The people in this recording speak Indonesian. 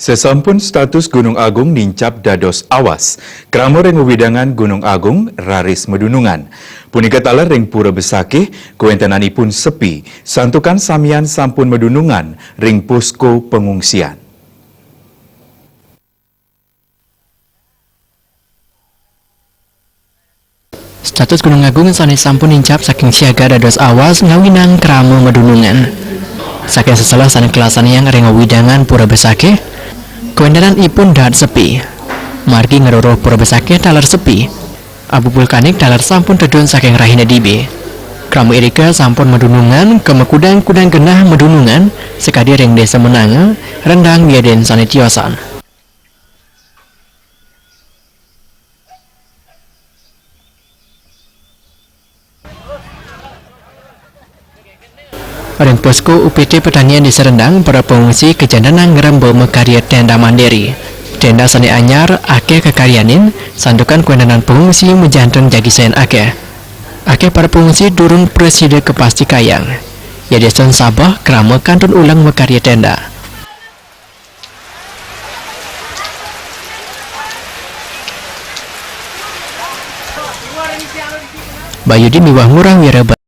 Sesampun status Gunung Agung nincap dados awas, kramo ring wewidangan Gunung Agung raris medunungan. Punika taler ring pura besakih, kuentenanipun sepi, santukan samian sampun medunungan ring posko pengungsian. Status Gunung Agung sanes sampun nincap saking siaga dados awas ngawinang kramo medunungan. Saking setelah sanes kelasan yang ring wewidangan pura besakih, kuentenan ipun dahat sepi. Margi ngeruruh pura besakih taler sepi. Abu vulkanik taler sampun tedun saking rahina dibe. Kramo irika sampun medunungan kemekudang-kudang genah medunungan sekadi ring desa menanga rendang biaden sane tiosan. Ring posko UPT Pertanian di Serendang para pengungsi kejandanan ngerembo mekarya tenda mandiri. Tenda sane anyar akeh kekaryanin sandukan kuendanan pengungsi mejanten jagisen akeh. Akeh para pengungsi durung preside kepasti kayang. Ya deson sabah krama kantun ulang mekarya tenda. Bayudi miwah murah wira